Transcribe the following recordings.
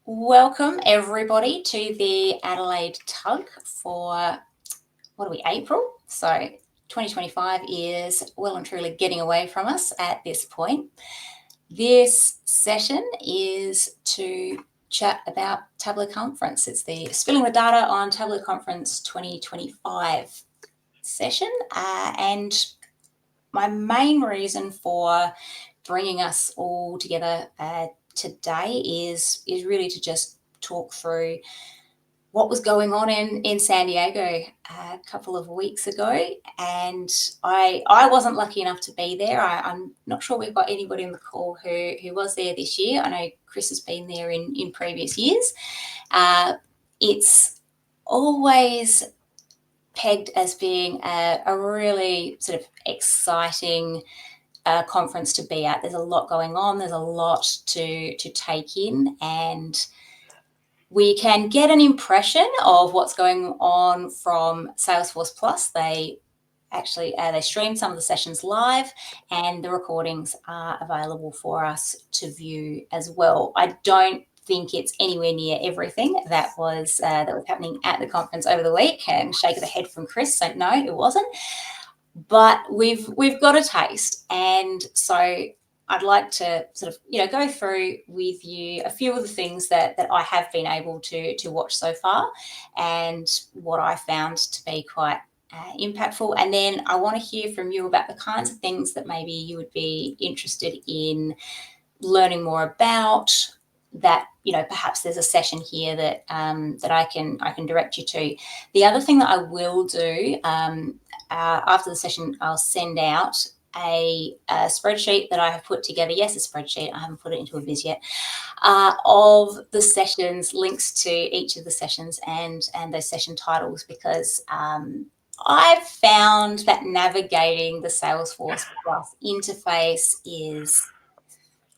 Welcome everybody to the Adelaide Tug for, April? So 2025 is well and truly getting away from us at this point. This session is to chat about Tableau Conference. It's the Spilling the Data on Tableau Conference 2025 session. And my main reason for bringing us all together today is really to just talk through what was going on in San Diego a couple of weeks ago. And I wasn't lucky enough to be there. I'm not sure we've got anybody on the call who was there this year. I know Chris has been there in previous years. It's always pegged as being a really sort of exciting conference to be at. There's a lot going on. There's a lot to take in, and we can get an impression of what's going on from Salesforce Plus. They actually they stream some of the sessions live, and the recordings are available for us to view as well. I don't think it's anywhere near everything that was happening at the conference over the week. And shake of the head from Chris, so no, it wasn't. But we've got a taste, and so I'd like to sort of go through with you a few of the things that I have been able to watch so far, and what I found to be quite impactful. And then I want to hear from you about the kinds of things that maybe you would be interested in learning more about. That perhaps there's a session here that I can direct you to. The other thing that I will do after the session, I'll send out a spreadsheet that I have put together. Yes, a spreadsheet. I haven't put it into a Viz yet. Of the sessions, links to each of the sessions and those session titles, because I've found that navigating the Salesforce Plus interface is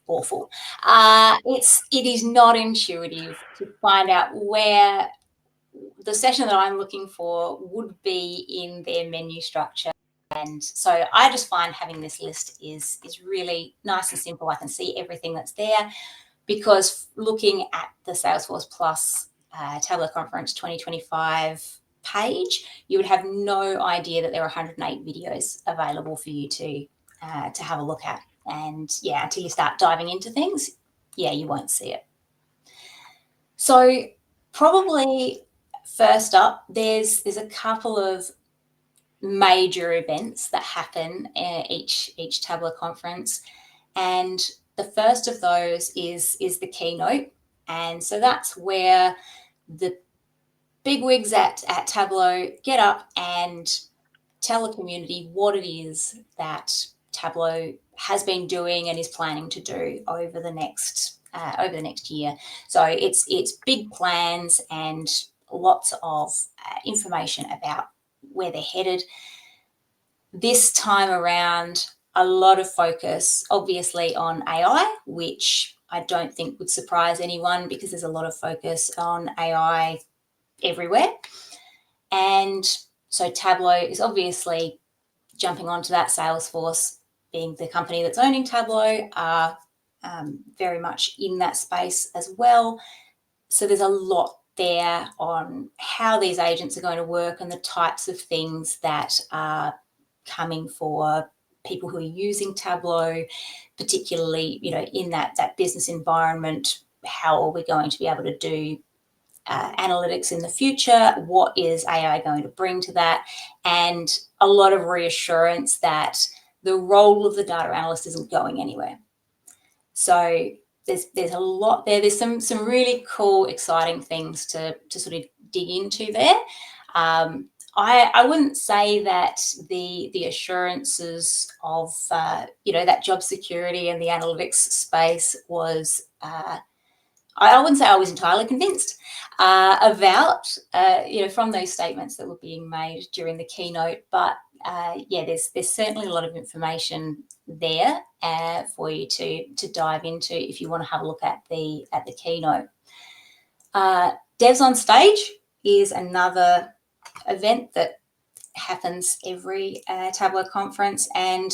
awful. It is not intuitive to find out where the session that I'm looking for would be in their menu structure. And so I just find having this list is really nice and simple. I can see everything that's there, because looking at the Salesforce Plus Tableau Conference 2025 page, you would have no idea that there are 108 videos available for you to have a look at. And until you start diving into things, you won't see it. So probably first up, there's a couple of major events that happen each Tableau conference, and the first of those is the keynote. And so that's where the bigwigs at Tableau get up and tell the community what it is that Tableau has been doing and is planning to do over the next year. So it's big plans and lots of information about where they're headed. This time around, a lot of focus obviously on AI, which I don't think would surprise anyone, because there's a lot of focus on AI everywhere. And so Tableau is obviously jumping onto that. Salesforce, being the company that's owning Tableau, are very much in that space as well. So there's a lot there on how these agents are going to work and the types of things that are coming for people who are using Tableau, particularly in that business environment. How are we going to be able to do analytics in the future? What is AI going to bring to that? And a lot of reassurance that the role of the data analyst isn't going anywhere. So there's a lot there. There's some really cool, exciting things to sort of dig into there. I wouldn't say that the assurances of that job security and the analytics space was. I wouldn't say I was entirely convinced about from those statements that were being made during the keynote, but there's certainly a lot of information there for you to dive into if you want to have a look at the keynote. Devs on Stage is another event that happens every Tableau conference, and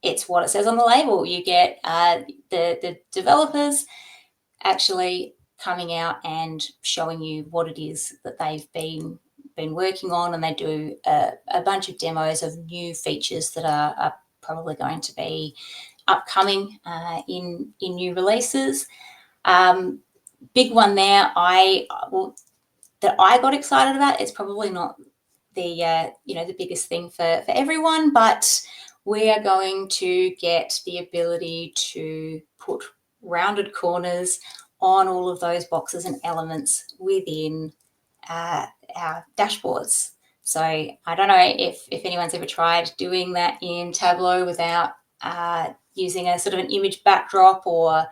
it's what it says on the label. You get the developers actually coming out and showing you what it is that they've been working on, and they do a bunch of demos of new features that are probably going to be upcoming in new releases. Big one there that I got excited about. It's probably not the the biggest thing for everyone, but we are going to get the ability to put rounded corners on all of those boxes and elements within our dashboards. So I don't know if anyone's ever tried doing that in Tableau without using a sort of an image backdrop, or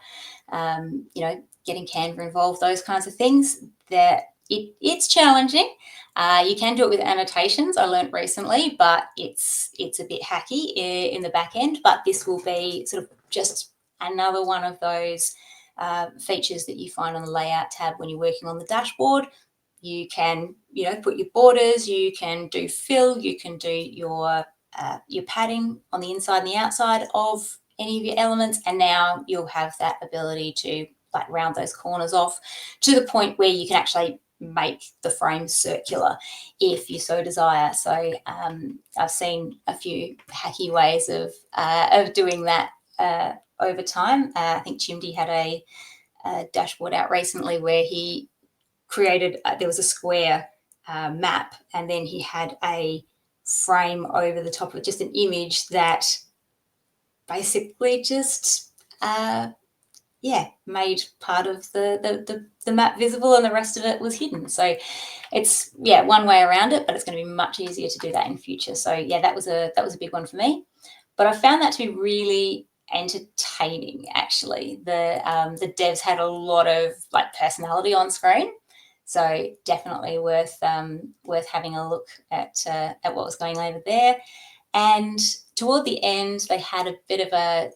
getting Canva involved, those kinds of things. That it's challenging. You can do it with annotations, I learned recently, but it's a bit hacky in the back end. But this will be sort of just another one of those features that you find on the layout tab when you're working on the dashboard. You can, put your borders, you can do fill, you can do your padding on the inside and the outside of any of your elements, and now you'll have that ability to round those corners off to the point where you can actually make the frame circular if you so desire. So I've seen a few hacky ways of doing that over time. I think Chimdy had a dashboard out recently where he created, there was a square map, and then he had a frame over the top of just an image that basically just made part of the map visible, and the rest of it was hidden. So it's one way around it, but it's going to be much easier to do that in future. So that was a big one for me. But I found that to be really entertaining, actually. The devs had a lot of personality on screen, so definitely worth having a look at what was going on over there. And toward the end, they had a bit of a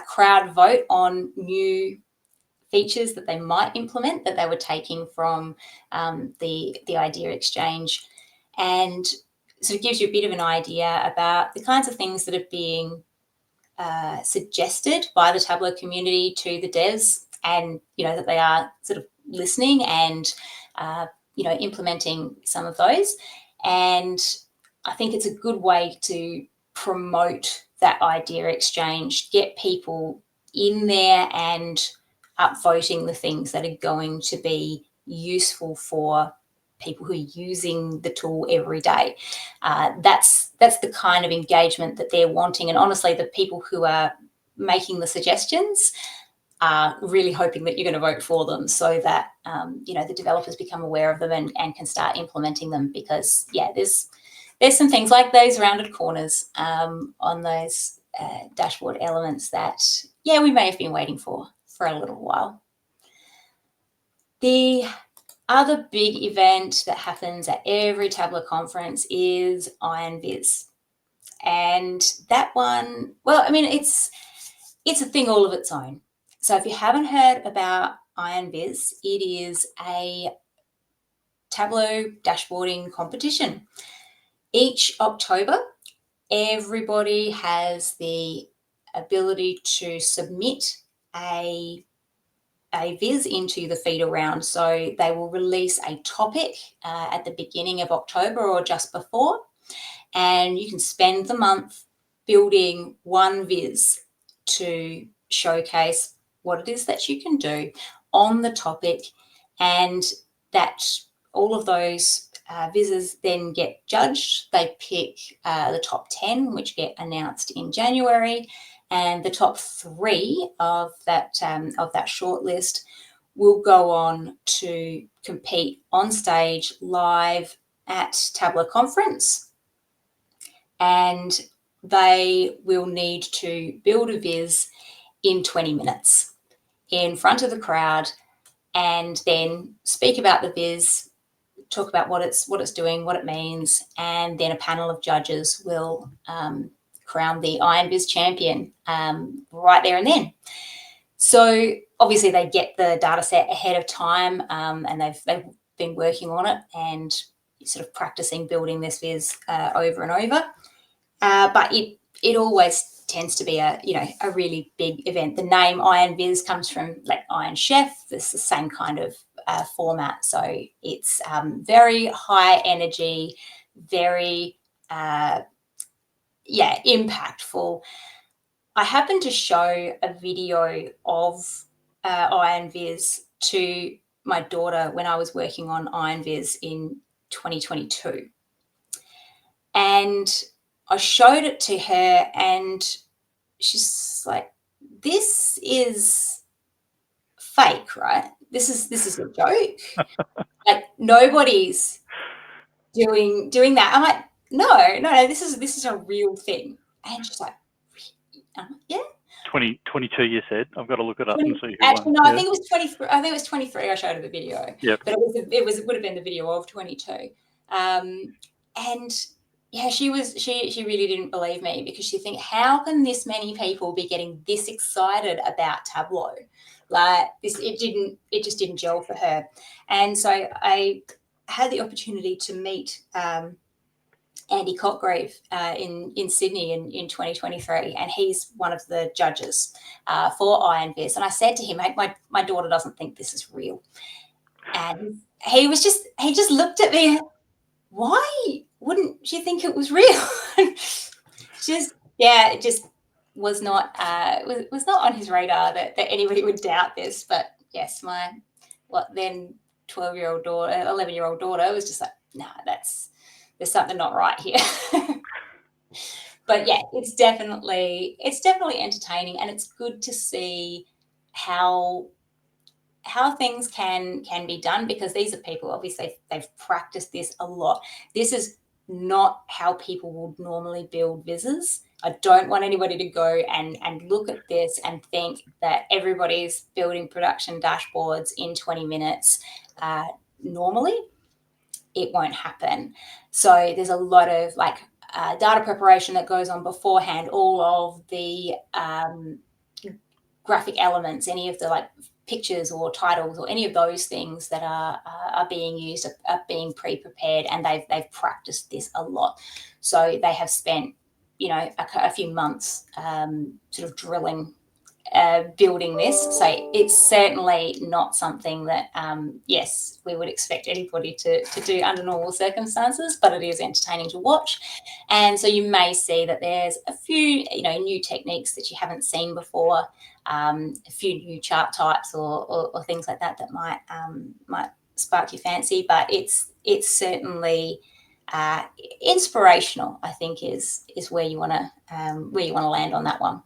crowd vote on new features that they might implement that they were taking from the idea exchange, and sort of gives you a bit of an idea about the kinds of things that are being suggested by the Tableau community to the devs, and that they are sort of listening and implementing some of those. And I think it's a good way to promote that idea exchange, get people in there and upvoting the things that are going to be useful for people who are using the tool every day. That's the kind of engagement that they're wanting. And honestly, the people who are making the suggestions are really hoping that you're going to vote for them, so that the developers become aware of them and can start implementing them. Because there's some things like those rounded corners on those dashboard elements that we may have been waiting for a little while. The other big event that happens at every Tableau conference is Iron Viz. And that one, it's a thing all of its own. So if you haven't heard about Iron Viz, it is a Tableau dashboarding competition. Each October, everybody has the ability to submit a viz into the feeder round. So they will release a topic at the beginning of October or just before, and you can spend the month building one viz to showcase what it is that you can do on the topic, and that all of those Vizzies then get judged. They pick the top 10, which get announced in January, and the top 3 of that shortlist will go on to compete on stage live at Tableau Conference, and they will need to build a viz in 20 minutes in front of the crowd, and then speak about the viz, talk about what it's doing, what it means, and then a panel of judges will crown the Iron Viz champion right there and then. So obviously they get the data set ahead of time, and they've been working on it and sort of practicing building this viz over and over. But it always tends to be a really big event. The name Iron Viz comes from like Iron Chef. It's the same kind of format. So it's very high energy, very impactful. I happened to show a video of Iron Viz to my daughter when I was working on Iron Viz in 2022. And I showed it to her and she's like, this is fake, right? This is a joke. Like nobody's doing that. I'm like, no, this is a real thing. And she's like, yeah. 22, you said. I've got to look it up and see who actually, won. no, I think it was 23. I think it was 23. I showed her the video. Yep. But it would have been the video of 22. And yeah, she really didn't believe me because she think, how can this many people be getting this excited about Tableau? Like this, it just didn't gel for her. And so I had the opportunity to meet Andy Cotgrave in Sydney in 2023, and he's one of the judges for Iron Viz. And I said to him, my daughter doesn't think this is real. And he just looked at me, why wouldn't she think it was real? It just was not on his radar that anybody would doubt this. But yes, my then 12-year-old daughter, 11-year-old daughter was just like, no, there's something not right here. But yeah, it's definitely entertaining, and it's good to see how things can be done, because these are people, obviously they've practiced this a lot. This is not how people would normally build Vizzies. I don't want anybody to go and look at this and think that everybody's building production dashboards in 20 minutes. Normally, it won't happen. So there's a lot of data preparation that goes on beforehand, all of the graphic elements, any of the pictures or titles or any of those things that are being used are being pre-prepared, and they've practiced this a lot. So they have spent a few months sort of drilling, building this. So it's certainly not something that yes, we would expect anybody to do under normal circumstances, but it is entertaining to watch. And so you may see that there's a few new techniques that you haven't seen before, a few new chart types or things like that might spark your fancy, but it's certainly inspirational, I think, is where you want to land on that one.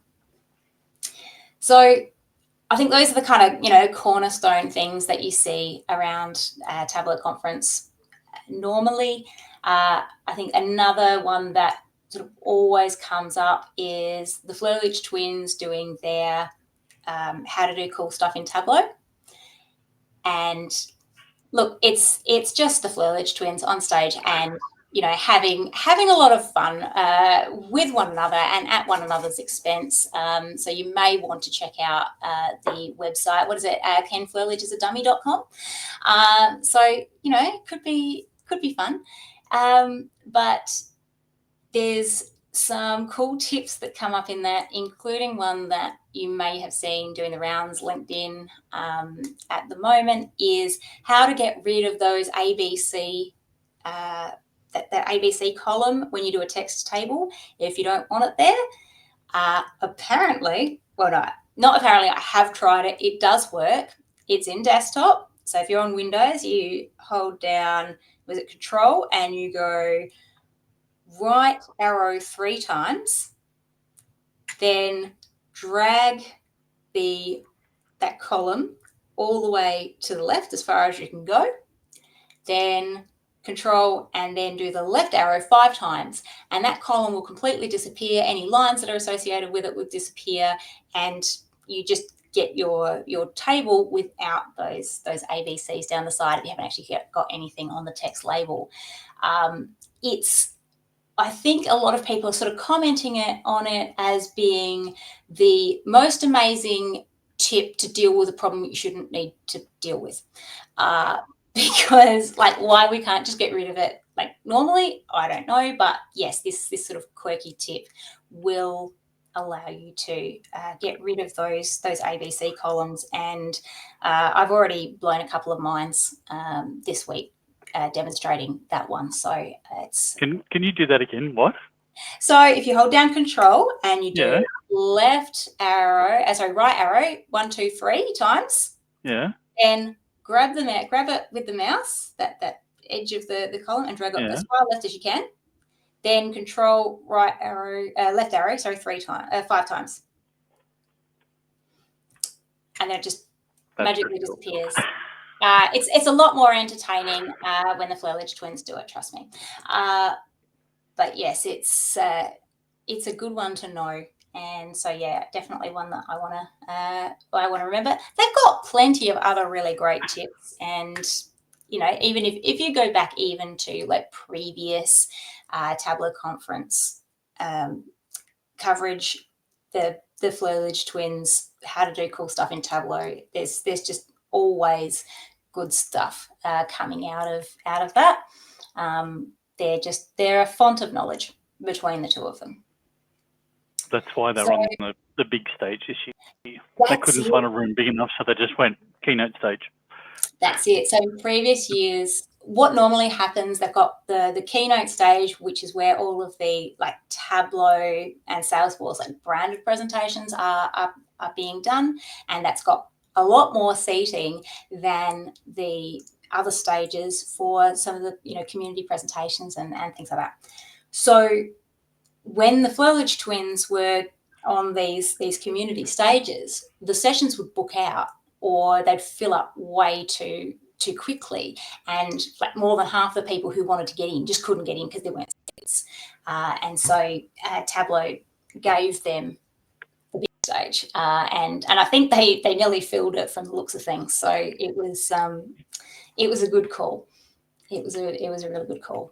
So I think those are the kind of cornerstone things that you see around Tableau Conference normally. I think another one that sort of always comes up is the Flurlich twins doing their how to do cool stuff in Tableau. And look, it's just the Flurlich twins on stage and having a lot of fun with one another and at one another's expense. So you may want to check out the website. What is it? kenflurlichisadummy.com. So could be fun. But there's some cool tips that come up in that, including one that you may have seen doing the rounds LinkedIn at the moment, is how to get rid of those ABC, that ABC column when you do a text table if you don't want it there. Apparently, well, no, not apparently, I have tried it. It does work. It's in desktop. So if you're on Windows, you hold down, was it Control, and you go right arrow 3 times, then drag that column all the way to the left as far as you can go, then Control and then do the left arrow 5 times, and that column will completely disappear. Any lines that are associated with it will disappear, and you just get your table without those ABCs down the side if you haven't actually got anything on the text label. I think a lot of people are sort of commenting on it as being the most amazing tip to deal with a problem you shouldn't need to deal with. Because why we can't just get rid of it normally, I don't know. But yes, this sort of quirky tip will allow you to get rid of those ABC columns, and I've already blown a couple of minds this week demonstrating that one. So it's Can you do that again? What? so if you hold down Control and you do Yeah. right arrow 1, 2, 3 times. Yeah. Then grab it with the mouse, that edge of the column, and drag it as far left as you can. Then Control left arrow, 5 times, and then it just magically disappears. It's a lot more entertaining when the Flurledge twins do it. Trust me. But yes, it's a good one to know. And so, yeah, definitely one that I want to remember. They've got plenty of other really great tips, and even if you go back even to like previous Tableau Conference coverage, the Flurledge twins, how to do cool stuff in Tableau. There's just always good stuff coming out of that. They're a font of knowledge between the two of them. That's why they're on the big stage this year. They couldn't find a room big enough, so they just went keynote stage. That's it. So in previous years, what normally happens, they've got the keynote stage, which is where all of the like Tableau and Salesforce like branded presentations are being done, and that's got a lot more seating than the other stages for some of the community presentations and things like that. So when the Flurledge twins were on these community stages, the sessions would book out, or they'd fill up way too quickly, and like more than half the people who wanted to get in just couldn't get in because there weren't seats. And so Tableau gave them the big stage, and I think they nearly filled it from the looks of things. So it was a good call. It was a really good call.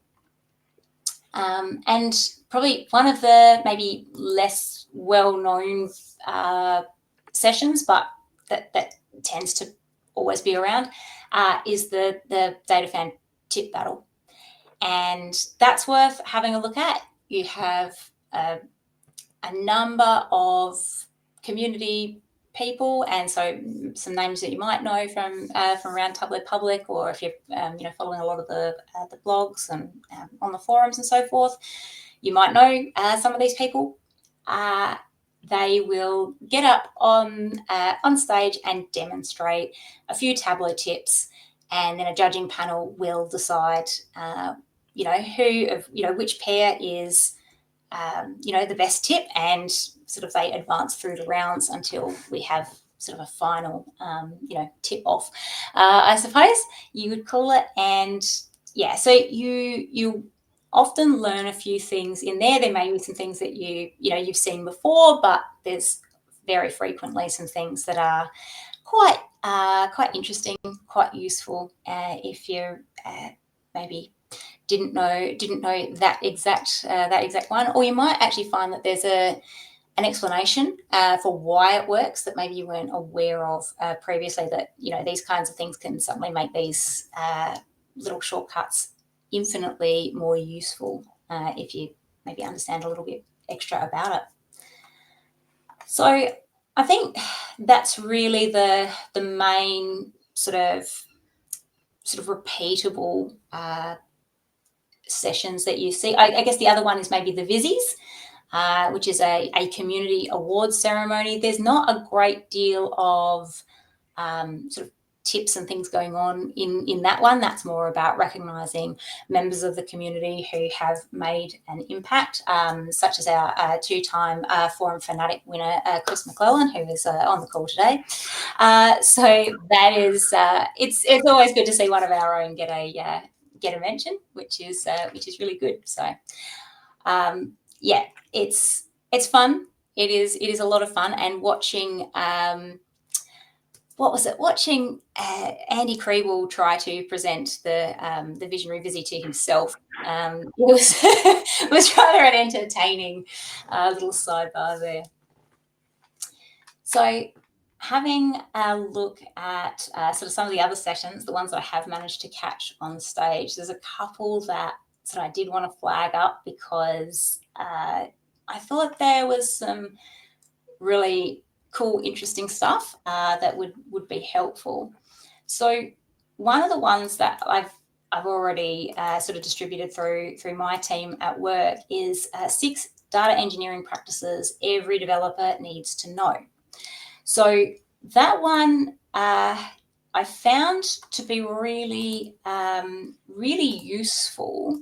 And probably one of the maybe less well-known sessions, but that tends to always be around, is the DataFam Tip Battle. And that's worth having a look at. You have a number of community people, and so some names that you might know from around Tableau Public, or if you're following a lot of the blogs and on the forums and so forth, you might know some of these people. They will get up on stage and demonstrate a few Tableau tips, and then a judging panel will decide which pair is the best tip, and sort of they advance through the rounds until we have sort of a final, tip off, I suppose you would call it. And yeah, so you often learn a few things in there. There may be some things that you've seen before, but there's very frequently some things that are quite interesting, quite useful if you're maybe didn't know that exact one, or you might actually find that there's an explanation for why it works that maybe you weren't aware of previously. That these kinds of things can suddenly make these little shortcuts infinitely more useful if you maybe understand a little bit extra about it. So I think that's really the main sort of repeatable sessions that you see. I guess the other one is maybe the Vizzies, which is a community awards ceremony. There's not a great deal of sort of tips and things going on in that one. That's more about recognising members of the community who have made an impact, such as our two-time Forum Fanatic winner, Chris McClellan, who is on the call today. So that is, it's always good to see one of our own get a mention, which is really good. So yeah, it's fun. It is a lot of fun, and watching watching Andy Kriebel try to present the visionary Vizzy to himself. It was rather an entertaining little sidebar there. So having a look at sort of some of the other sessions, the ones that I have managed to catch on stage, there's a couple that I did want to flag up because I thought there was some really cool, interesting stuff that would be helpful. So one of the ones that I've already sort of distributed through my team at work is 6 data engineering practices every developer needs to know. So that one I found to be really, really useful.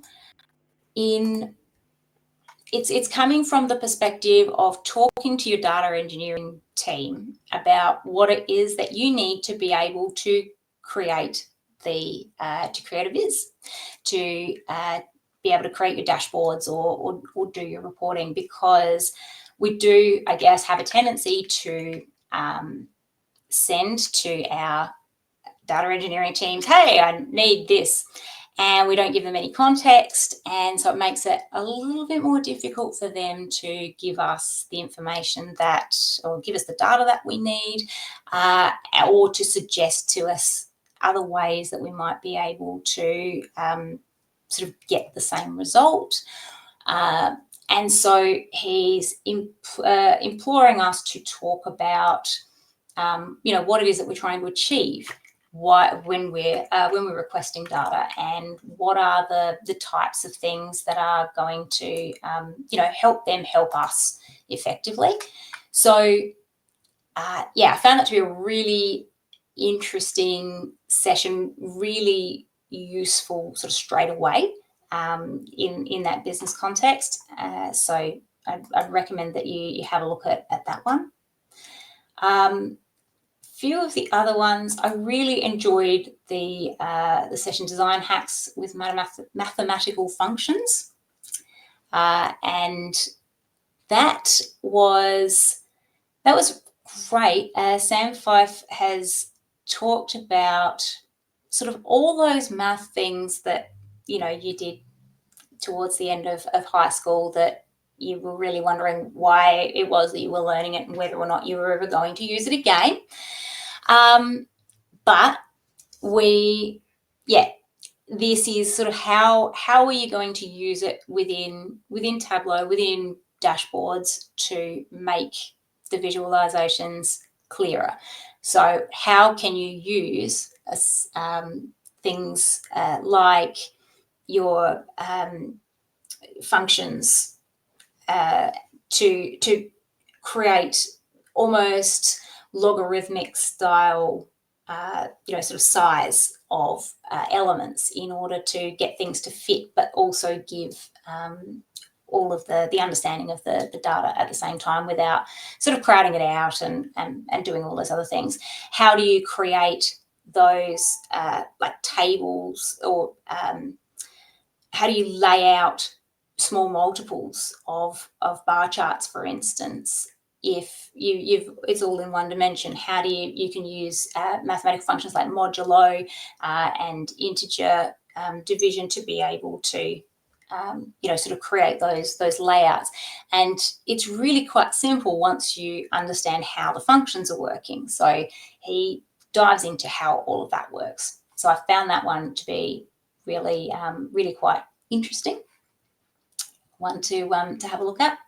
It's coming from the perspective of talking to your data engineering team about what it is that you need to be able to create a viz, to be able to create your dashboards or do your reporting, because we do, I guess, have a tendency to send to our data engineering teams, hey, I need this, and we don't give them any context, and so it makes it a little bit more difficult for them to give us the information that, or give us the data that we need, or to suggest to us other ways that we might be able to sort of get the same result. And so he's imploring us to talk about what it is that we're trying to achieve when we're requesting data, and what are the types of things that are going to help them help us effectively. So I found that to be a really interesting session, really useful sort of straight away in that business context. So I'd recommend that you have a look at that one. Few of the other ones, I really enjoyed the session Design Hacks with Mathematical Functions, and that was great. Sam Fife has talked about sort of all those math things that you did towards the end of high school that you were really wondering why it was that you were learning it and whether or not you were ever going to use it again. But this is sort of how are you going to use it within Tableau, within dashboards, to make the visualizations clearer. So how can you use things like your functions to create almost logarithmic style sort of size of elements in order to get things to fit, but also give all of the understanding of the data at the same time without sort of crowding it out and doing all those other things. How do you create those like tables, or how do you lay out small multiples of bar charts, for instance? If it's all in one dimension, how do you can use mathematical functions like modulo and integer division to be able to sort of create those layouts. And it's really quite simple once you understand how the functions are working. So he dives into how all of that works. So I found that one to be really really quite interesting one to have a look at.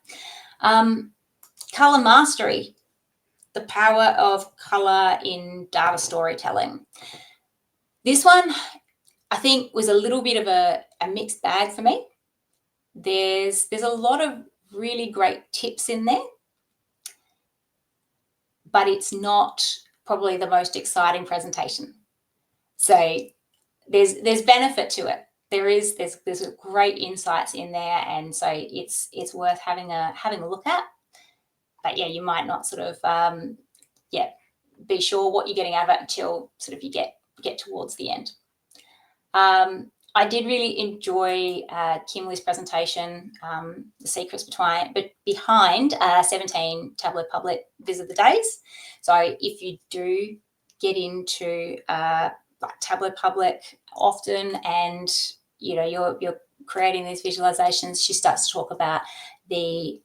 Color mastery, the power of color in data storytelling. This one, I think, was a little bit of a mixed bag for me. There's a lot of really great tips in there, but it's not probably the most exciting presentation. So there's benefit to it. There's great insights in there, and so it's worth having a look at. But yeah, you might not sort of be sure what you're getting out of it until sort of you get towards the end. I did really enjoy Kimberly's presentation, the secrets behind 17 Tableau Public Visit the Days. So if you do get into Tableau Public often, and you're creating these visualizations, she starts to talk about the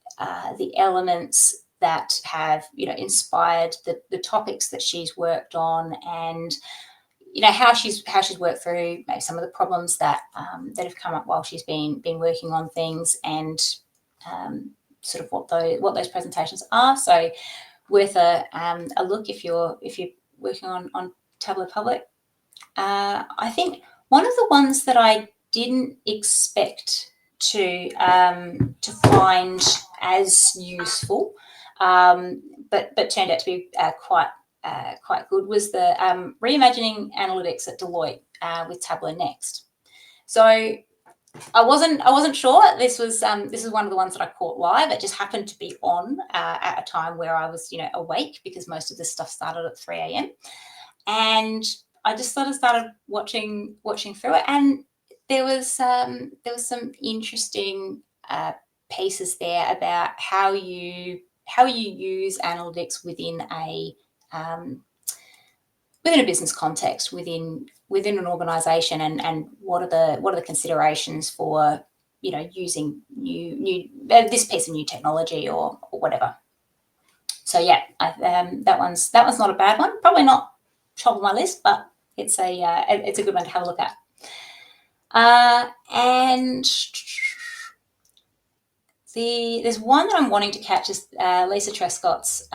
elements that have inspired the topics that she's worked on, and how she's worked through maybe some of the problems that have come up while she's been working on things, and sort of what those presentations are. So worth a look if you're working on Tableau Public. I think one of the ones that I didn't expect to find as useful, but turned out to be quite good, was the reimagining analytics at Deloitte with Tableau Next. So I wasn't sure. This was one of the ones that I caught live. It just happened to be on at a time where I was awake, because most of this stuff started at 3 a.m. and I just sort of started watching through it, and there was some interesting pieces there about how you use analytics within a business context, within an organization, and what are the considerations for using this piece of new technology or whatever. So yeah, that one's not a bad one. Probably not top of my list, but it's a good one to have a look at. And there's one that I'm wanting to catch, is Lisa Trescott's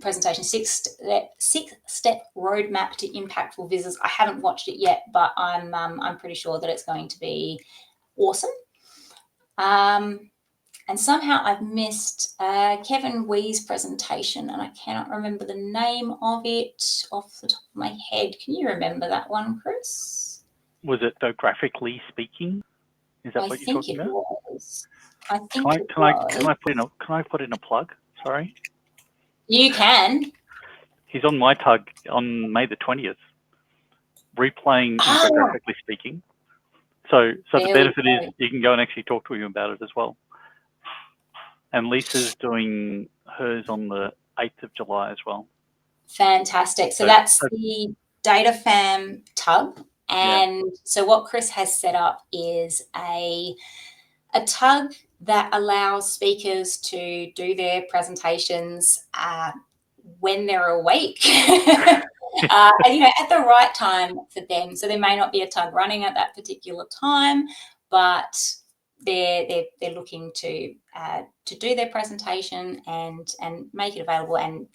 presentation, six-step roadmap to impactful Vizzies. I haven't watched it yet, but I'm pretty sure that it's going to be awesome. And somehow I've missed Kevin Wee's presentation, and I cannot remember the name of it off the top of my head. Can you remember that one, Chris? Was it the graphically speaking? Is that what you're talking about? I think it was. Can I put in a plug? Sorry. You can. He's on my tug on May the 20th, replaying graphically speaking. So the benefit is you can go and actually talk to him about it as well. And Lisa's doing hers on the 8th of July as well. Fantastic. So that's the DataFam tug. And so what Chris has set up is a tug that allows speakers to do their presentations when they're awake, and, at the right time for them. So there may not be a tug running at that particular time, but they're looking to do their presentation and make it available and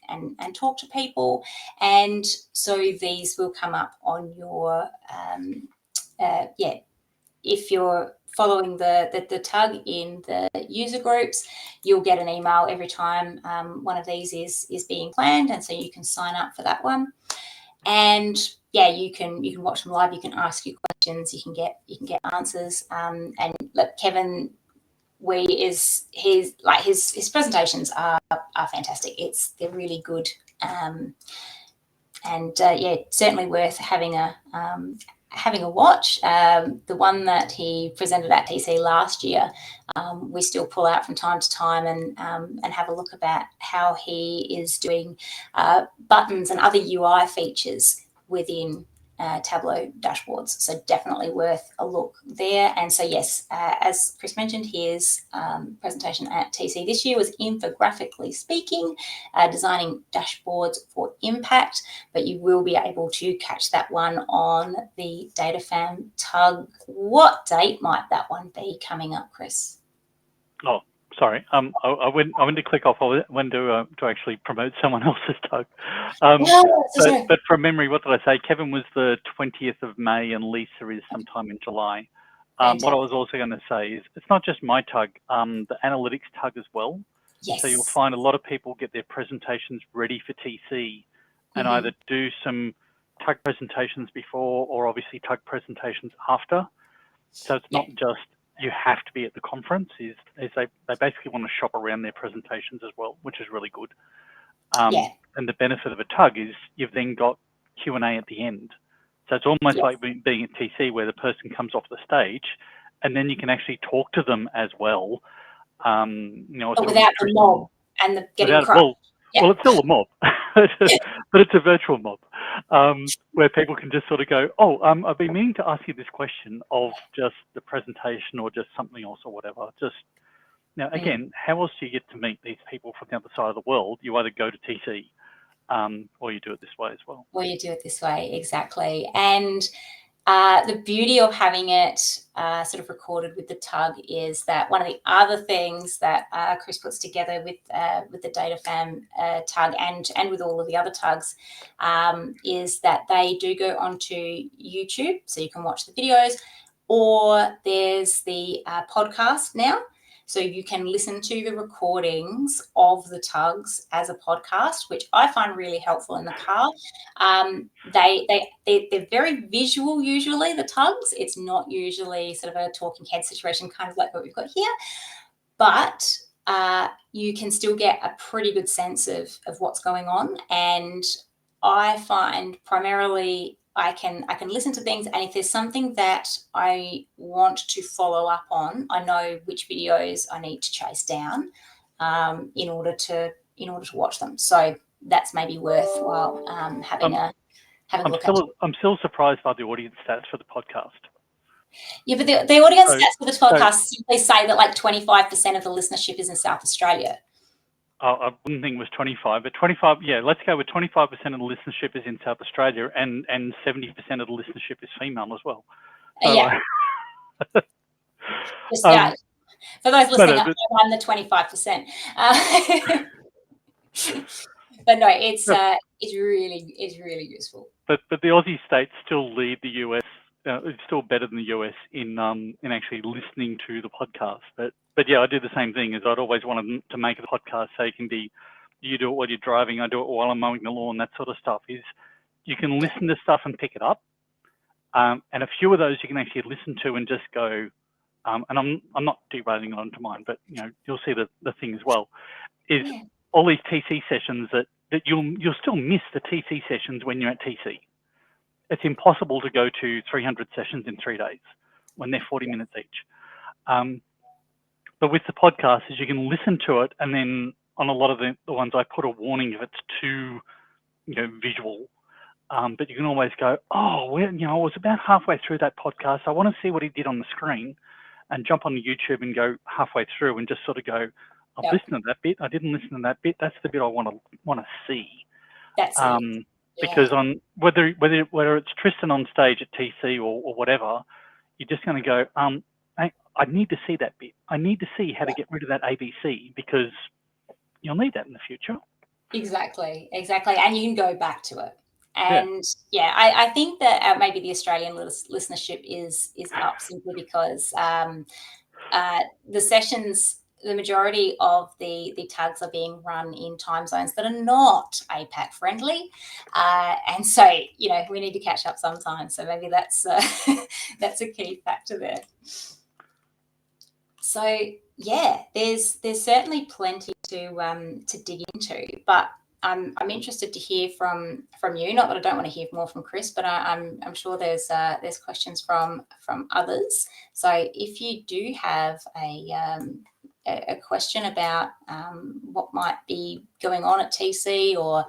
talk to people. And so these will come up on your if you're following the tug in the user groups, you'll get an email every time one of these is being planned, and so you can sign up for that one. And you can watch them live. You can ask your questions. You can get answers. And look, Kevin Wee his presentations are fantastic. They're really good. Certainly worth having a watch. The one that he presented at TC last year, we still pull out from time to time and have a look about how he is doing buttons and other UI features within Tableau dashboards. So definitely worth a look there. And so yes, as Chris mentioned, his presentation at TC this year was infographically speaking, designing dashboards for impact. But you will be able to catch that one on the DataFam tug. What date might that one be coming up, Chris? Oh, sorry. I went to click off. I went to actually promote someone else's tug. But from memory, what did I say? Kevin was the 20th of May, and Lisa is sometime in July. What I was also going to say is it's not just my tug, the analytics tug as well. Yes. So you'll find a lot of people get their presentations ready for TC and either do some tug presentations before or obviously tug presentations after. So it's not just you have to be at the conference, is they basically want to shop around their presentations as well, which is really good. And the benefit of a tug is you've then got Q&A at the end. So it's almost like being at TC, where the person comes off the stage and then you can actually talk to them as well. But without the mob and the getting crushed. Well, it's still a mob, but it's a virtual mob where people can just sort of go, I've been meaning to ask you this question of just the presentation or just something else or whatever. Now, again, how else do you get to meet these people from the other side of the world? You either go to TC or you do it this way as well. Or you do it this way, exactly. And The beauty of having it sort of recorded with the tug is that one of the other things that Chris puts together with the DataFam tug and with all of the other tugs is that they do go onto YouTube, so you can watch the videos, or there's the podcast now. So you can listen to the recordings of the tugs as a podcast, which I find really helpful in the car. They're very visual usually, the tugs. It's not usually sort of a talking head situation, kind of like what we've got here. But you can still get a pretty good sense of what's going on. And I find primarily I can listen to things, and if there's something that I want to follow up on, I know which videos I need to chase down in order to watch them. So that's maybe worthwhile having a look at. I'm still surprised by the audience stats for the podcast. Yeah, but the audience stats for the podcast simply say that like 25% of the listenership is in South Australia. I wouldn't think it was 25, but 25, yeah, let's go with 25% of the listenership is in South Australia, and 70% of the listenership is female as well. So, yeah. For those listening, I'm the 25%. But no, it's really useful. But the Aussie states still lead the US. It's still better than the US in actually listening to the podcast. But yeah, I do the same thing. As I'd always wanted to make a podcast so you can be, you do it while you're driving, I do it while I'm mowing the lawn, that sort of stuff. Is you can listen to stuff and pick it up, and a few of those you can actually listen to and just go. And I'm not derailing onto mine, but you'll see the thing as well. Is all these TC sessions that you'll still miss the TC sessions when you're at TC. It's impossible to go to 300 sessions in 3 days when they're 40 minutes each. But with the podcast, is you can listen to it, and then on a lot of the ones I put a warning if it's too visual. But you can always go, oh, well, I was about halfway through that podcast. I want to see what he did on the screen, and jump on YouTube and go halfway through and just sort of go, I've listened to that bit. I didn't listen to that bit. That's the bit I want to see. That's it. Because on whether it's Tristan on stage at TC or whatever, you're just going to go, I need to see that bit. I need to see how to get rid of that ABC, because you'll need that in the future. Exactly. And you can go back to it. And I think that maybe the Australian listenership is up simply because the sessions, the majority of the tugs are being run in time zones that are not APAC friendly, and so we need to catch up sometime. So maybe that's that's a key factor there. So yeah, there's certainly plenty to dig into, but I'm interested to hear from you. Not that I don't want to hear more from Chris, but I'm sure there's questions from others. So if you do have a question about what might be going on at TC, or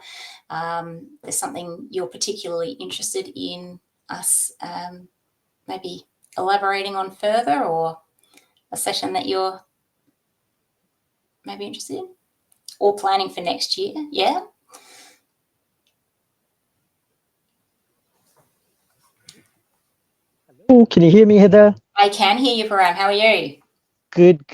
there's something you're particularly interested in us maybe elaborating on further, or a session that you're maybe interested in or planning for next year. Yeah. Hello, can you hear me, Heather? I can hear you, Param. How are you? Good.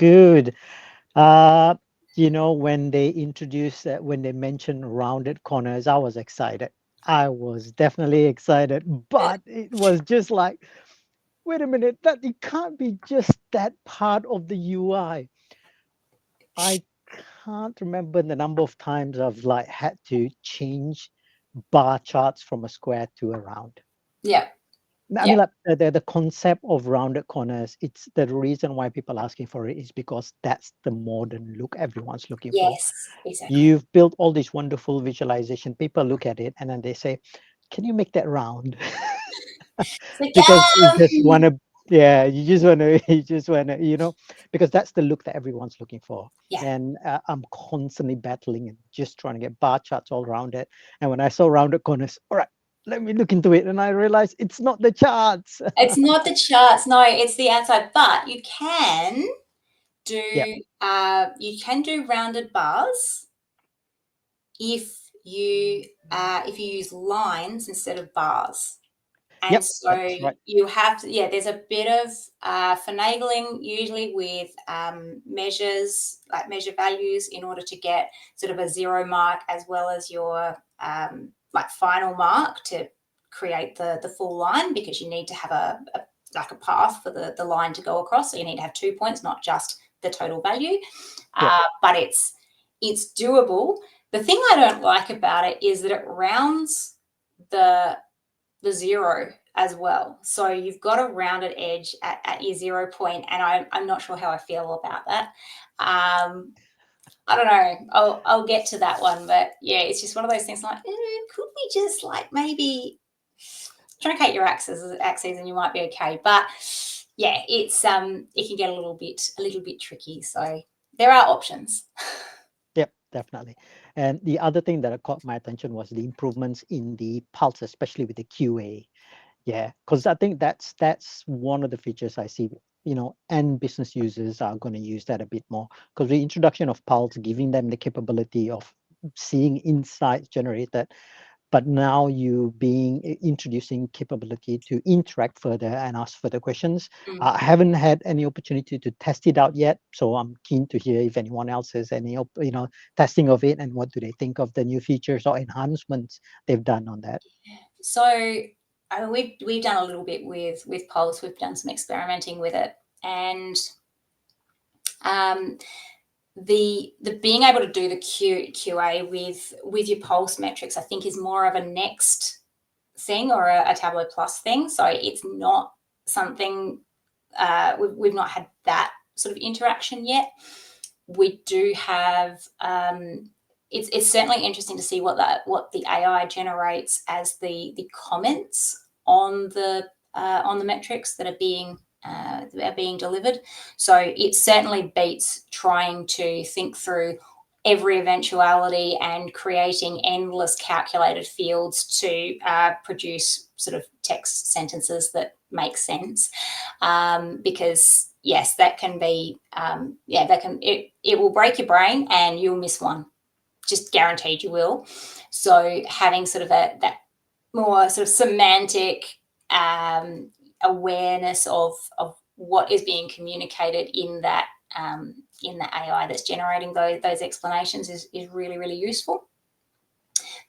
When they introduced that, when they mentioned rounded corners, I was excited. I was definitely excited, but it was just like, wait a minute, that it can't be just that part of the UI. I can't remember the number of times I've had to change bar charts from a square to a round. Yeah. I mean, the concept of rounded corners, it's the reason why people are asking for it is because that's the modern look everyone's looking for. Yes, exactly. You've built all this wonderful visualization. People look at it and then they say, can you make that round? Because you just want to, because that's the look that everyone's looking for. Yeah. And I'm constantly battling and just trying to get bar charts all around it. And when I saw rounded corners, all right, let me look into it, and I realized it's not the charts. It's not the charts. No, it's the outside. But you can do rounded bars if you use lines instead of bars. And Yep, so that's right. you have to, there's a bit of finagling usually with measures, like measure values, in order to get sort of a 0 mark as well as your like final mark to create the full line, because you need to have a path for the line to go across. So you need to have 2 points, not just the total value. But it's doable. The thing I don't like about it is that it rounds the 0 as well. So you've got a rounded edge at your 0 point, and I'm not sure how I feel about that. I don't know. I'll get to that one, but yeah, it's just one of those things like, could we just like maybe truncate your axes and you might be okay. But yeah, it's it can get a little bit tricky. So there are options. Yep, definitely. And the other thing that caught my attention was the improvements in the Pulse, especially with the QA. Yeah, because I think that's one of the features I see, and business users are going to use that a bit more, because the introduction of Pulse, giving them the capability of seeing insights generated, but now you introducing capability to interact further and ask further questions. I haven't had any opportunity to test it out yet, so I'm keen to hear if anyone else has any testing of it, and what do they think of the new features or enhancements they've done on that. So I mean, we've done a little bit with Pulse. We've done some experimenting with it, and the being able to do the QA with your Pulse metrics, I think, is more of a next thing, or a Tableau Plus thing. So it's not something we've not had that sort of interaction yet. We do have. It's certainly interesting to see what the AI generates as the comments on the metrics that are being delivered. So it certainly beats trying to think through every eventuality and creating endless calculated fields to produce sort of text sentences that make sense, because yes, that can be it will break your brain and you'll miss one, just guaranteed you will. So having sort of that more sort of semantic awareness of what is being communicated in that AI that's generating those explanations is really, really useful.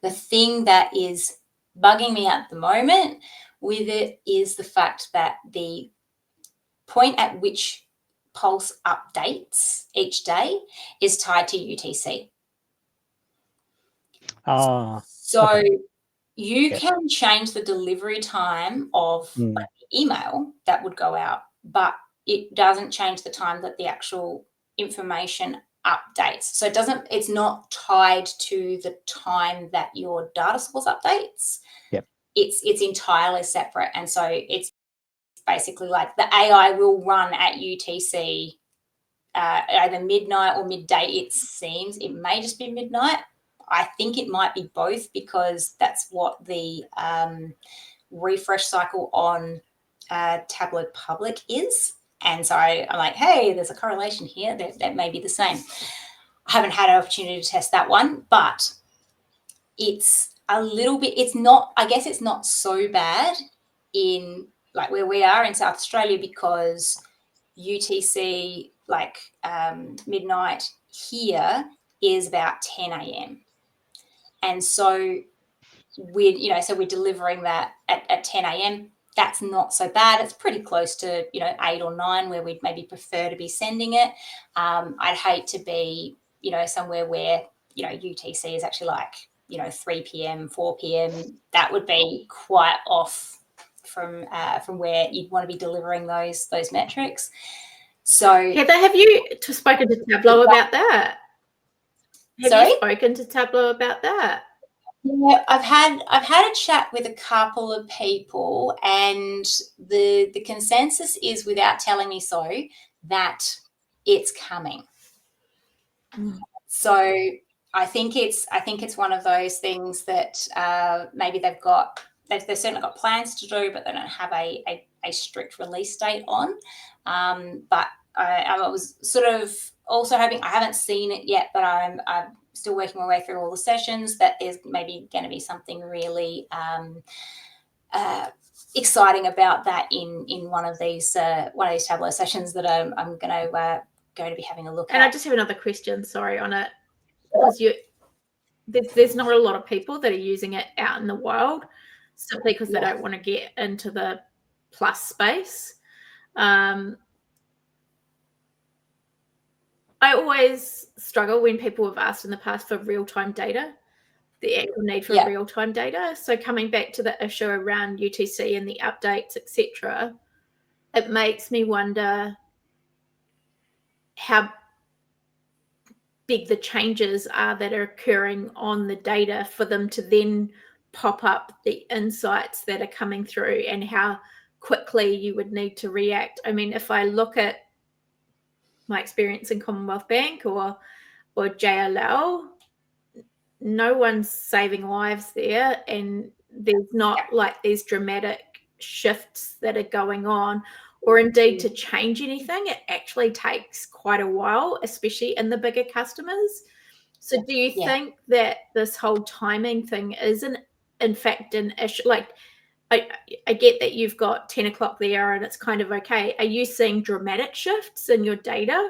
The thing that is bugging me at the moment with it is the fact that the point at which Pulse updates each day is tied to UTC. So Okay. you can change the delivery time of like the email that would go out, but it doesn't change the time that the actual information updates. So it's not tied to the time that your data source updates. Yep. It's entirely separate. And so it's basically like the AI will run at UTC either midnight or midday. It seems it may just be midnight. I think it might be both, because that's what the refresh cycle on Tableau Public is. And so I'm like, hey, there's a correlation here that may be the same. I haven't had an opportunity to test that one, but it's a little bit, I guess it's not so bad in like where we are in South Australia, because UTC, like midnight here, is about 10 a.m. And so we're delivering that at 10 a.m. That's not so bad. It's pretty close to 8 or 9 where we'd maybe prefer to be sending it. I'd hate to be somewhere where UTC is actually like 3 p.m., 4 p.m. That would be quite off from where you'd want to be delivering those metrics. So Heather, have you spoken to Tableau about that? Have you spoken to Tableau about that? Yeah, I've had a chat with a couple of people, and the consensus is, without telling me so, that it's coming. So I think it's one of those things that maybe they've certainly got plans to do, but they don't have a strict release date on. But I was sort of also hoping, I haven't seen it yet, but I'm still working my way through all the sessions, that there's maybe going to be something really exciting about that in one of these Tableau sessions that I'm going to be having a look And at. I just have another question, sorry, on it, because there's not a lot of people that are using it out in the world simply because they don't want to get into the plus space. I always struggle when people have asked in the past for real-time data, the actual need for real-time data. So coming back to the issue around UTC and the updates, etc., it makes me wonder how big the changes are that are occurring on the data for them to then pop up the insights that are coming through and how quickly you would need to react. I mean, if I look at my experience in Commonwealth Bank or JLL, no one's saving lives there, and there's not like these dramatic shifts that are going on, or indeed to change anything, it actually takes quite a while, especially in the bigger customers. So do you think that this whole timing thing is in fact an issue? Like, I get that you've got 10 o'clock there and it's kind of okay. Are you seeing dramatic shifts in your data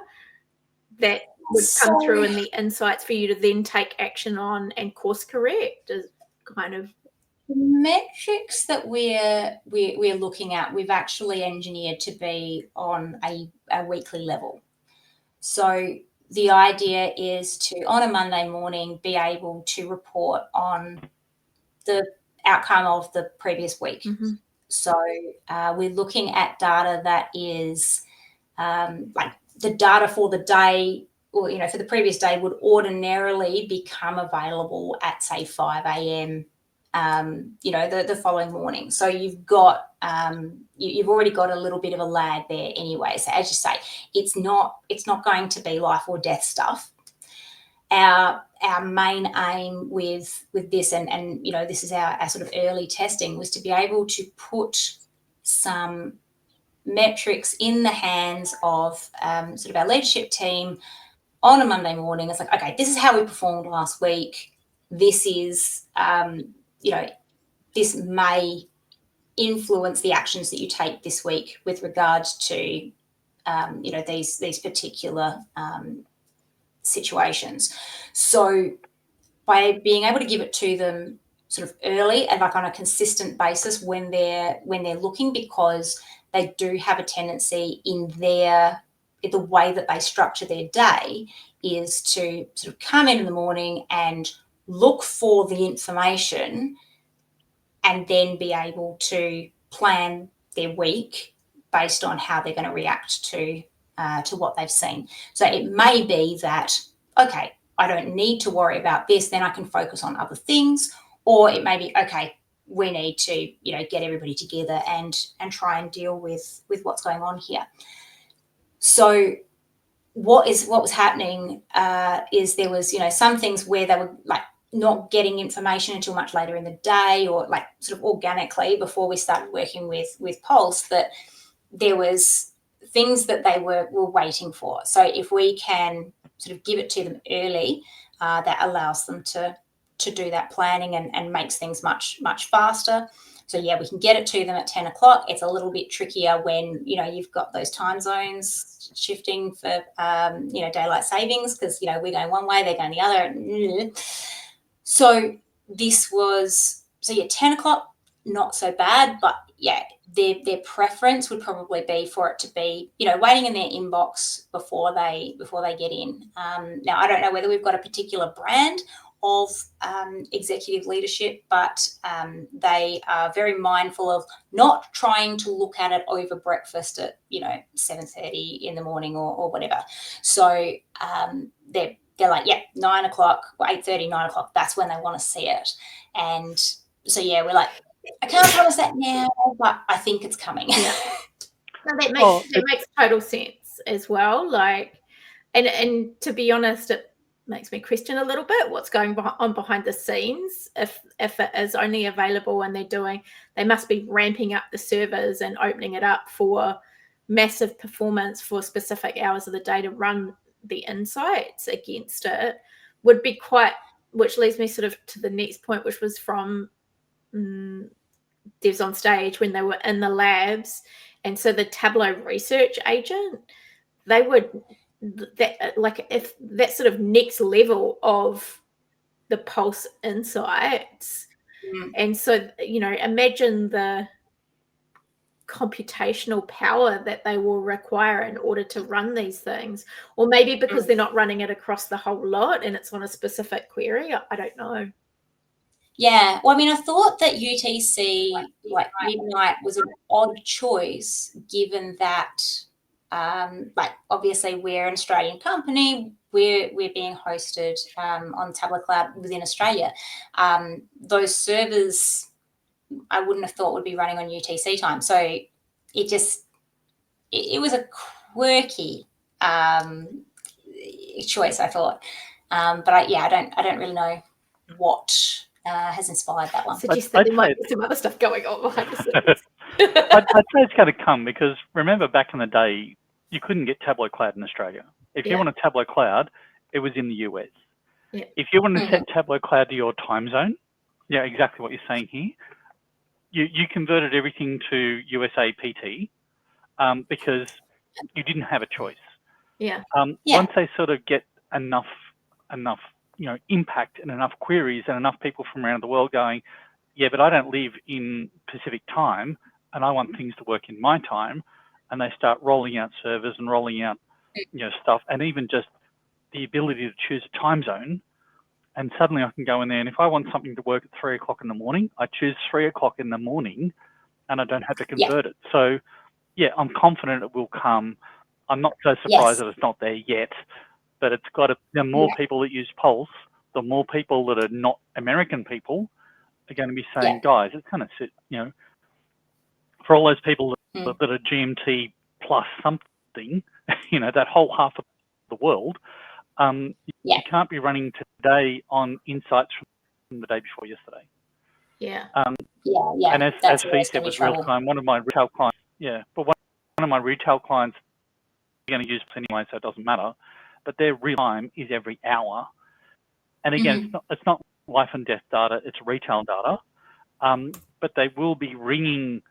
that would come through in the insights for you to then take action on and course correct? Is kind of the metrics that we're looking at, we've actually engineered to be on a weekly level. So the idea is to, on a Monday morning, be able to report on the outcome of the previous week. Mm-hmm. So we're looking at data that is like the data for the day, or for the previous day would ordinarily become available at, say, 5 a.m. The following morning. So you've got you've already got a little bit of a lag there anyway. So as you say, it's not going to be life or death stuff. Our main aim with this, and this is our sort of early testing, was to be able to put some metrics in the hands of sort of our leadership team on a Monday morning. It's like, okay, this is how we performed last week. This is this may influence the actions that you take this week with regards to these particular situations. So by being able to give it to them sort of early and like on a consistent basis when they're looking, because they do have a tendency in the way that they structure their day is to sort of come in the morning and look for the information and then be able to plan their week based on how they're going to react to what they've seen. So it may be that, okay, I don't need to worry about this, then I can focus on other things. Or it may be, okay, we need to, get everybody together and try and deal with what's going on here. So what was happening is there was, some things where they were like not getting information until much later in the day, or like sort of organically before we started working with Pulse, that there was things that they were waiting for. So if we can sort of give it to them early, that allows them to do that planning and makes things much, much faster. So we can get it to them at 10 o'clock. It's a little bit trickier when, you've got those time zones shifting for, daylight savings, because, we're going one way, they're going the other. So this was, 10 o'clock, not so bad, but their preference would probably be for it to be, waiting in their inbox before they get in. Now, I don't know whether we've got a particular brand of executive leadership, but they are very mindful of not trying to look at it over breakfast at 7:30 in the morning or whatever. So they're like, 9 o'clock, 8:30, 9 o'clock, that's when they want to see it. And so we're like, I can't promise that now, but I think it's coming. Yeah. No, that makes total sense as well. Like, and to be honest, it makes me question a little bit what's going on behind the scenes. If it is only available and they must be ramping up the servers and opening it up for massive performance for specific hours of the day to run the insights against it, would be quite, which leads me sort of to the next point, which was from devs on stage when they were in the labs. And so the Tableau research agent, they would, if that sort of next level of the Pulse insights. And so, imagine the computational power that they will require in order to run these things, or maybe because they're not running it across the whole lot and it's on a specific query. I don't know. Yeah, well, I mean, I thought that UTC, like midnight, was an odd choice, given that, obviously we're an Australian company, we're being hosted on Tableau Cloud within Australia. Those servers, I wouldn't have thought would be running on UTC time, so it was a quirky choice, I thought, but I don't really know what has inspired that one. Suggest that there might be some other stuff going on behind the scenes. I'd say it's going to come, because remember back in the day, you couldn't get Tableau Cloud in Australia. If you wanted Tableau Cloud, it was in the US. Yeah. If you want to set Tableau Cloud to your time zone, exactly what you're saying here, you converted everything to USA PT because you didn't have a choice. Yeah. Once they sort of get enough impact and enough queries and enough people from around the world going, yeah, but I don't live in Pacific time and I want things to work in my time, and they start rolling out servers and rolling out stuff, and even just the ability to choose a time zone, and suddenly I can go in there, and if I want something to work at 3 o'clock in the morning, I choose 3 o'clock in the morning and I don't have to convert it. So yeah, I'm confident it will come. I'm not so surprised that it's not there yet, but it's got to, the more people that use Pulse, the more people that are not American people are going to be saying, guys, it's kind of, for all those people that are GMT plus something, that whole half of the world, you can't be running today on insights from the day before yesterday. And as Fee said, was real time. One of my retail clients, but one of my retail clients are going to use it anyway, so it doesn't matter. But their real time is every hour. And again, it's not life and death data, it's retail data. But they will be ringing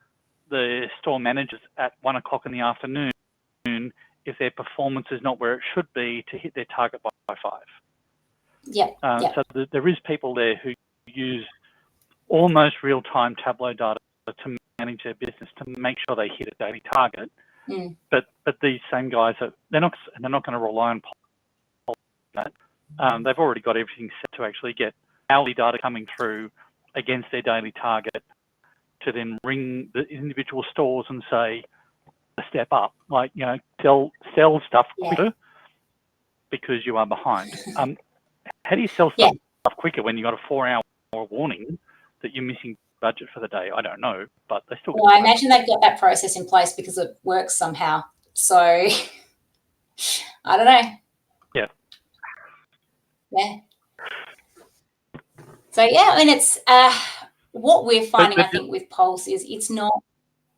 the store managers at 1 o'clock in the afternoon if their performance is not where it should be to hit their target by 5. So there is people there who use almost real-time Tableau data to manage their business, to make sure they hit a daily target. But these same guys, they're not going to rely on that. They've already got everything set to actually get hourly data coming through against their daily target, to then ring the individual stores and say, step up, like, sell stuff quicker because you are behind. How do you sell stuff quicker when you got a 4-hour warning that you're missing budget for the day? I don't know, but they still. Well, I imagine they've got that process in place because it works somehow. So I don't know. So I mean, it's what we're finding. I think with Pulse is it's not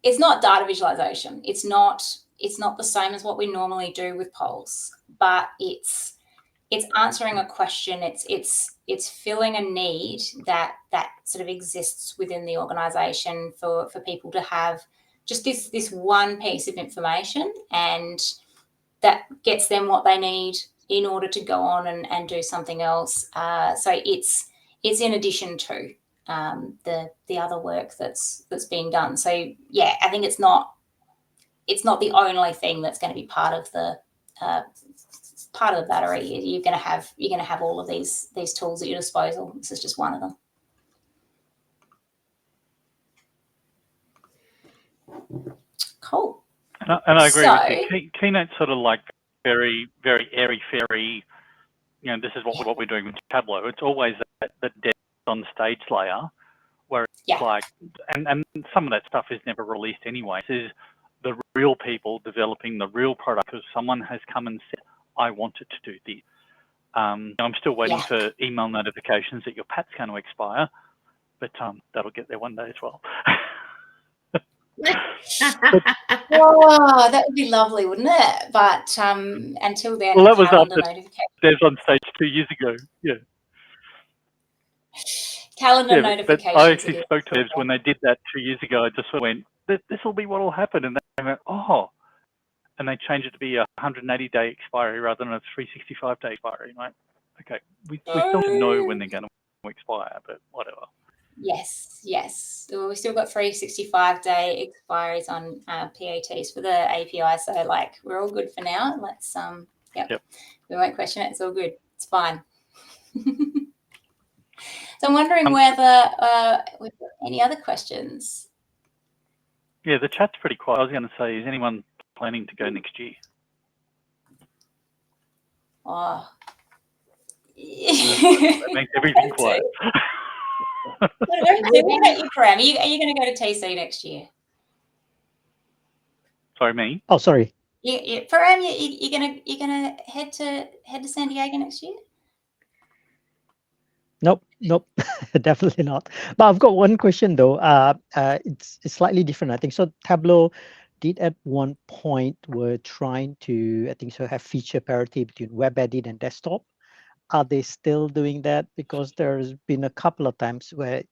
data visualization. It's not the same as what we normally do with Pulse, but it's answering a question. It's filling a need that sort of exists within the organisation for people to have just this one piece of information, and that gets them what they need in order to go on and do something else. So it's in addition to the other work that's being done. So I think it's not the only thing that's going to be part of the battery. You're going to have all of these tools at your disposal. This is just one of them. Cool. And I agree with you. Keynote's sort of like very, very airy-fairy. This is what we're doing with Tableau. It's always the dev on stage layer where it's like, and some of that stuff is never released anyway. This is the real people developing the real product because someone has come and said, I want it to do this. I'm still waiting for email notifications that your pat's going to expire, but that'll get there one day as well. Oh, that would be lovely, wouldn't it? But until then, well, that was after devs on stage 2 years ago. calendar But notifications. I actually spoke to devs when they did that 2 years ago. I just sort of went, this will be what will happen. And they went, oh. And they changed it to be a 180-day expiry rather than a 365-day expiry. Like, okay, we still know when they're going to expire, but whatever. Yes, yes. Well, we still got 365-day expiries on PATs for the API, so like we're all good for now. Let's yep. We won't question it. It's all good. It's fine. So I'm wondering whether we've got any other questions. Yeah, the chat's pretty quiet. I was going to say, is anyone planning to go next year? Oh, that makes everything quiet. What about you, Prem? Are you going to go to TC next year? Sorry, me? Oh, sorry. Prem, you're gonna head to San Diego next year? Nope, definitely not. But I've got one question though. It's slightly different, I think. So Tableau did at one point were trying to, I think so, have feature parity between web edit and desktop. Are they still doing that? Because there's been a couple of times where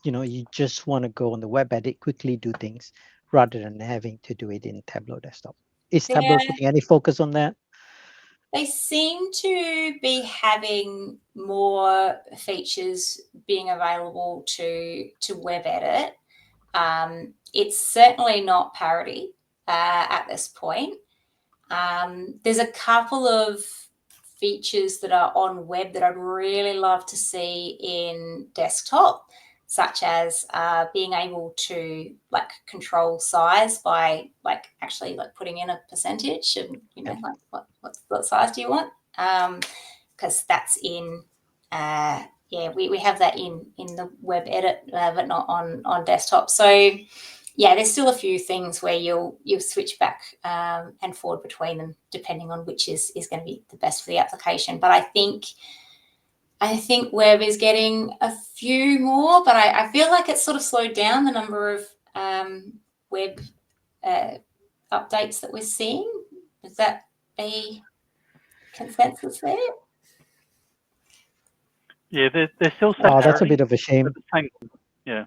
you just want to go on the web edit, quickly do things rather than having to do it in Tableau desktop. Is Tableau putting any focus on that? They seem to be having more features being available to web edit. It's certainly not parity at this point. There's a couple of features that are on web that I'd really love to see in desktop, such as being able to like control size by actually putting in a percentage and like what size do you want, because that's in we have that in the web edit but not on desktop. So yeah, there's still a few things where you'll switch back and forward between them depending on which is going to be the best for the application. But I think web is getting a few more, but I feel like it's sort of slowed down the number of web updates that we're seeing. Is that a consensus there? Yeah, they're still saying parity. That's a bit of a shame. Yeah.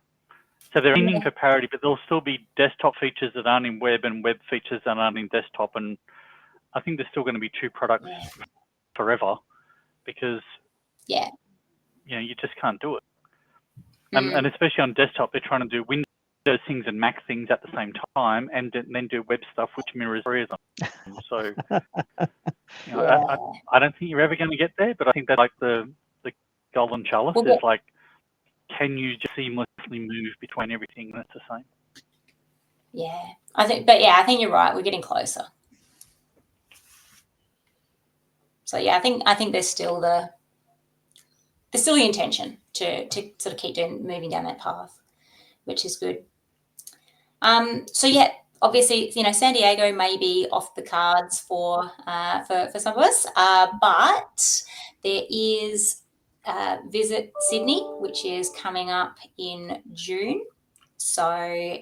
So they're aiming for parity, but there'll still be desktop features that aren't in web and web features that aren't in desktop. And I think there's still going to be two products forever because you just can't do it. And especially on desktop, they're trying to do Windows things and Mac things at the same time and then do web stuff which mirrors three of them. So I don't think you're ever going to get there, but I think that's like the golden chalice is like, can you just seamlessly move between everything that's the same? Yeah, I think you're right. We're getting closer. So yeah, I think there's still the intention to sort of keep moving down that path, which is good. So yeah, obviously, San Diego may be off the cards for some of us, but there is VizIt Sydney, which is coming up in June. So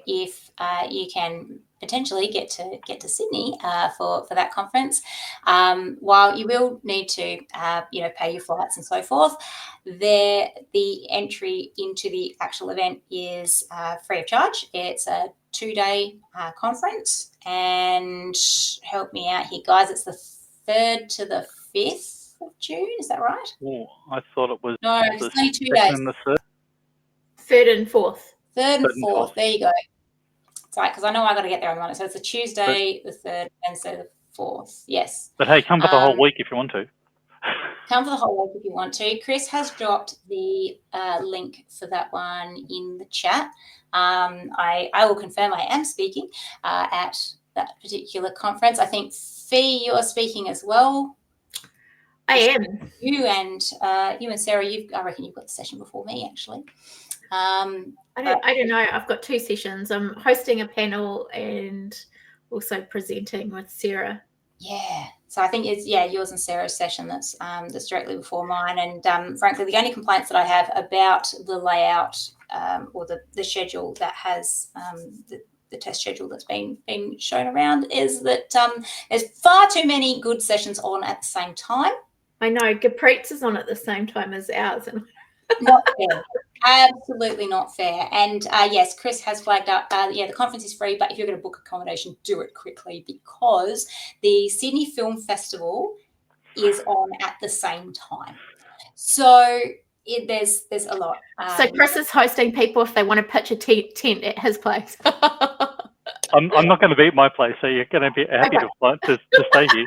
if you can potentially get to Sydney for that conference, while you will need to pay your flights and so forth, the entry into the actual event is free of charge. It's a 2-day conference, and help me out here, guys. It's the 3rd to the 5th of June. Is that right? Oh, I thought it was it's only 2 days. And the 3rd. 3rd and 4th. 3rd and 4th. There you go. It's right, because I know I got to get there on the Monday. So it's a Tuesday, the 3rd, Wednesday, the 4th. Yes. But hey, come for the whole week if you want to. Come for the whole week if you want to. Chris has dropped the link for that one in the chat. I will confirm I am speaking at that particular conference. I think, Fee, you are speaking as well. I am. You and Sarah, I reckon you've got the session before me, actually. I don't know. I've got 2 sessions. I'm hosting a panel and also presenting with Sarah. Yeah. So I think it's yours and Sarah's session that's directly before mine. And frankly, the only complaints that I have about the layout or the schedule that has the test schedule that's been shown around is that there's far too many good sessions on at the same time. I know. Gurpreet's is on at the same time as ours. Not fair. Absolutely not fair. And yes, Chris has flagged up, yeah, the conference is free, but if you're going to book accommodation, do it quickly because the Sydney Film Festival is on at the same time. So there's a lot. So Chris is hosting people if they want to pitch a tent at his place. I'm not going to be at my place, so you're going to be happy to stay here.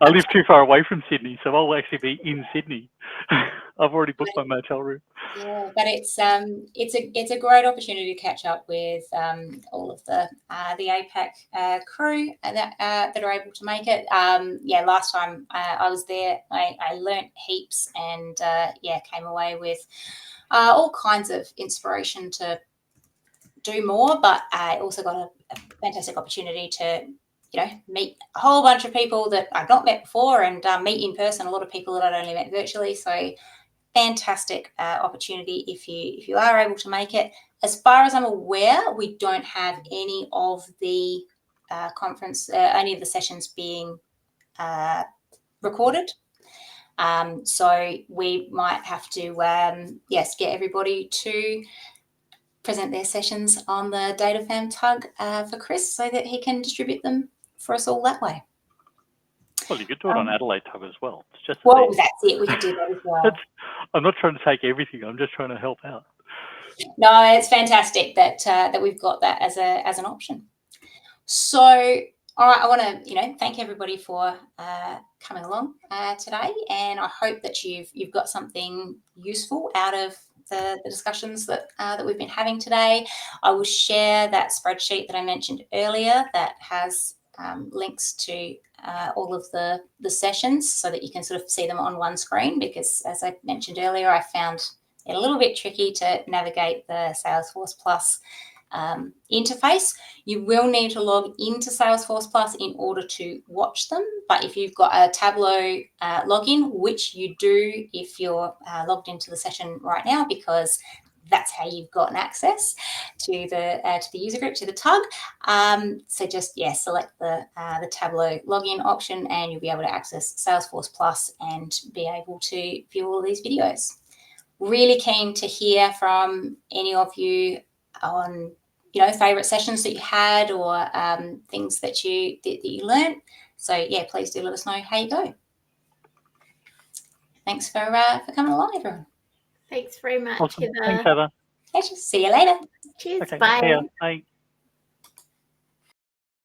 I live too far away from Sydney, so I'll actually be in Sydney. I've already booked my motel room. Yeah, but it's a great opportunity to catch up with all of the APAC crew that are able to make it. Yeah, last time I was there, I learnt heaps and yeah, came away with all kinds of inspiration to do more. But I also got a fantastic opportunity to meet a whole bunch of people that I've not met before and meet in person a lot of people that I'd only met virtually. So fantastic opportunity if you are able to make it. As far as I'm aware, we don't have any of the conference, any of the sessions being recorded. So we might have to, yes, get everybody to present their sessions on the DataFam Tug for Chris so that he can distribute them for us all that way. Well, you could do it on Adelaide Tableau as well. It's just that's it. We could do that as well. I'm not trying to take everything. I'm just trying to help out. No, it's fantastic that we've got that as an option. So, all right, I want to thank everybody for coming along today, and I hope that you've got something useful out of the discussions that we've been having today. I will share that spreadsheet that I mentioned earlier that has links to all of the sessions so that you can sort of see them on one screen, because as I mentioned earlier, I found it a little bit tricky to navigate the Salesforce Plus interface. You will need to log into Salesforce Plus in order to watch them, but if you've got a Tableau login, which you do if you're logged into the session right now, because that's how you've gotten access to the user group, to the tug. So just select the Tableau login option, and you'll be able to access Salesforce Plus and be able to view all these videos. Really keen to hear from any of you on favorite sessions that you had or things that you learned. So yeah, please do let us know how you go. Thanks for coming along, everyone. Thanks very much, Awesome. Heather. Thanks, Heather. See you later. Cheers. Okay, Bye. see ya. Bye.